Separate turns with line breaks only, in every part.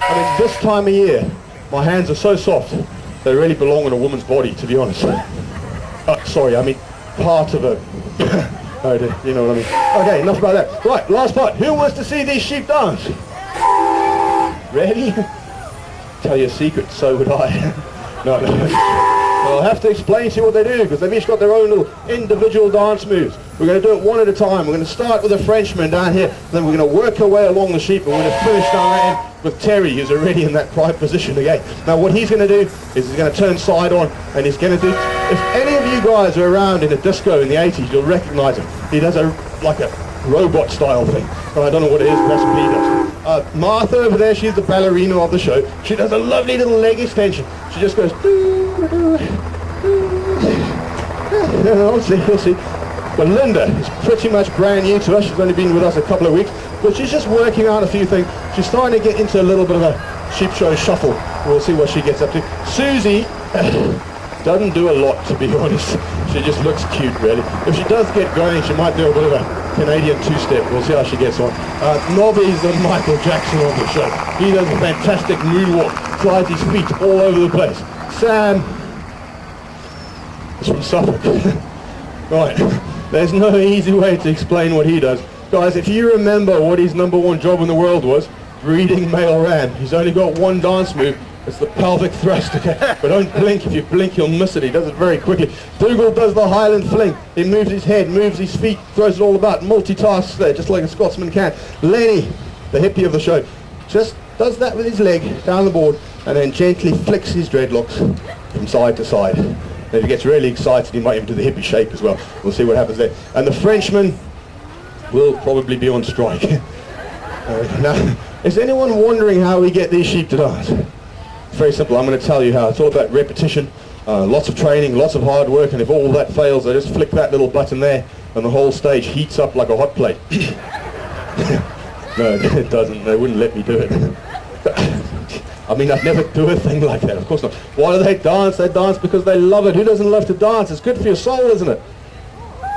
I mean, this time of year, my hands are so soft, they really belong on a woman's body, to be honest. Sorry, I mean, part of a... Oh, you know what I mean. Okay, enough about that. Right, last part. Who wants to see these sheep dance? Ready? Tell you a secret, so would I. No. I'll have to explain to you what they do, because they've each got their own little individual dance moves. We're going to do it one at a time. We're going to start with a Frenchman down here, then we're going to work our way along the sheep, and we're going to finish down that end with Terry, who's already in that prime position again. Now what he's going to do is he's going to turn side on, and he's going to do... If any of you guys are around in a disco in the 80s, you'll recognize him. He does like a robot style thing. And I don't know what it is, but that's what he does. Martha over there, she's the ballerina of the show. She does a lovely little leg extension. She just goes... You'll see. But Linda is pretty much brand new to us. She's only been with us a couple of weeks, but she's just working out a few things. She's starting to get into a little bit of a sheep show shuffle. We'll see what she gets up to. Susie doesn't do a lot, to be honest. She just looks cute, really. If she does get going, she might do a bit of a Canadian two-step. We'll see how she gets on. Nobby's the Michael Jackson of the show. He does a fantastic moonwalk, slides his feet all over the place. Sam is from Suffolk. Right, there's no easy way to explain what he does. Guys, if you remember what his #1 job in the world was, breeding male ram. He's only got one dance move. It's the pelvic thrust, okay? But don't blink. If you blink, you'll miss it. He does it very quickly. Dougal does the Highland fling. He moves his head, moves his feet, throws it all about, multitasks there, just like a Scotsman can. Lenny, the hippie of the show, just does that with his leg down the board and then gently flicks his dreadlocks from side to side. And if he gets really excited, he might even do the hippie shake as well. We'll see what happens there. And the Frenchman will probably be on strike. Now, is anyone wondering how we get these sheep to dance? It's very simple. I'm going to tell you how. It's all about repetition, lots of training, lots of hard work, and if all that fails, I just flick that little button there, and the whole stage heats up like a hot plate. No, it doesn't. They wouldn't let me do it. I mean, I'd never do a thing like that. Of course not. Why do they dance? They dance because they love it. Who doesn't love to dance? It's good for your soul, isn't it?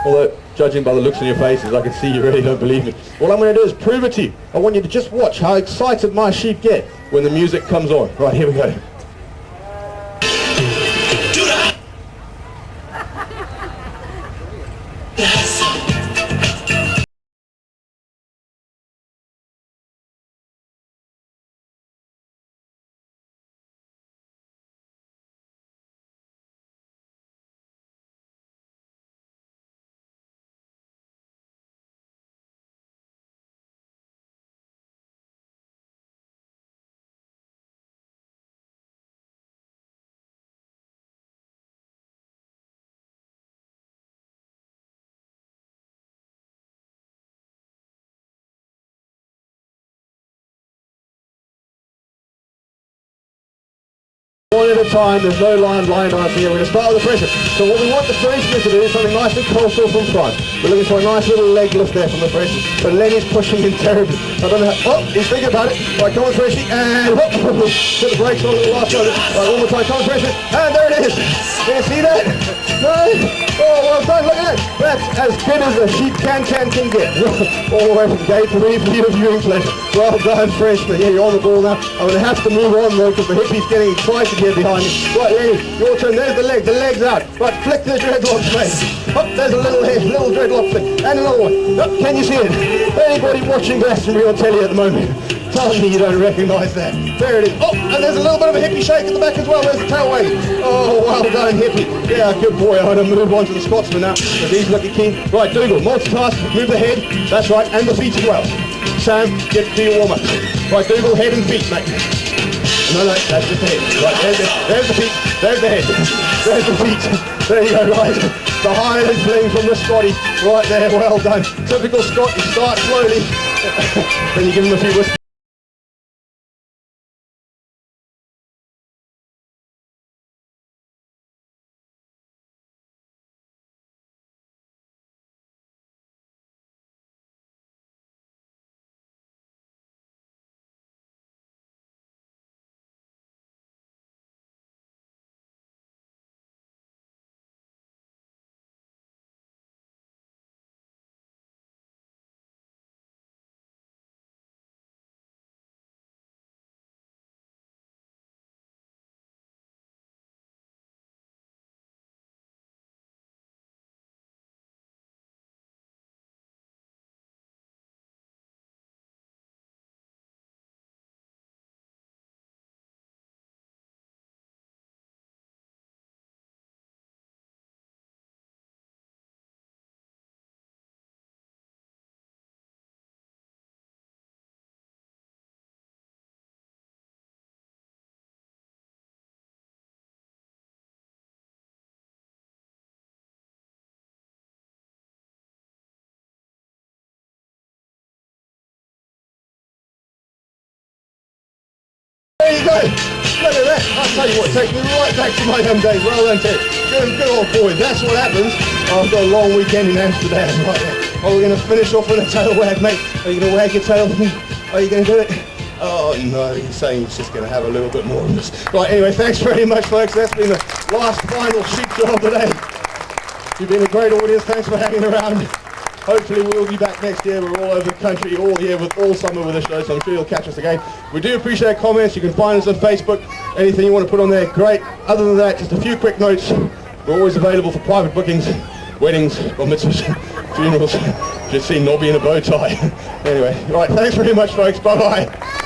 Although, judging by the looks on your faces, I can see you really don't believe me. All I'm going to do is prove it to you. I want you to just watch how excited my sheep get when the music comes on. Right, here we go. One at a time, there's no line dancing here. We're going to start with the Frenchman. So what we want the Frenchman to do is something nice and cultural from front. We're looking for a nice little leg lift there from the Frenchman. But Lenny's pushing him terribly. I don't know how... Oh, he's thinking about it. Right, come on, Frenchie. And whoop, put the brakes on the last one. Right, one more time. Come on, Frenchman. And there it is. Can you see that? No? Oh, well done. Look at that. That's as good as a sheep can get. All the way from gate to me for your viewing pleasure. Well done, Frenchman. Yeah, you're on the ball now. I'm going to have to move on, though, because the hippie's getting excited here behind me. Right, Lenny, your turn. There's the leg. The leg's out. Right, flick the dreadlocks, mate. Up, there's a little head, little dreadlock flick. And another one. Up, can you see it? Anybody watching Glastonbury on telly at the moment? Tell me you don't recognise that. There it is. Oh, and there's a little bit of a hippie shake at the back as well. There's the tail wave. Oh, well done, hippie. Yeah, good boy. I'm going to move on to the Scotsman now, because he's looking keen. Right, Dougal, multitask. Move the head. That's right, and the feet as well. Sam, get to your warm-up. Right, Dougal, head and feet, mate. No, that's just the head. Right, there's the feet, there's the head, there's the feet. There you go, right. The Highland fling from the Scotty. Right there, well done. Typical Scot, you start slowly, then you give him a few whispers. There you go. Look at that. I'll tell you what, it takes me right back to my young days. Well done, Ted. Good old boy. That's what happens. I've got a long weekend in Amsterdam right there. Oh, we're going to finish off with a tail wag, mate. Are you going to wag your tail? Are you going to do it? Oh, no, he's saying he's just going to have a little bit more of this. Right, anyway, thanks very much, folks. That's been the last final sheep show of the day. You've been a great audience. Thanks for hanging around. Hopefully we'll be back next year. We're all over the country all year, all summer with the show, so I'm sure you'll catch us again. We do appreciate comments. You can find us on Facebook. Anything you want to put on there, great. Other than that, just a few quick notes. We're always available for private bookings, weddings, bar mitzvahs, funerals. Just see Nobby in a bow tie. Anyway, right, thanks very much, folks. Bye-bye.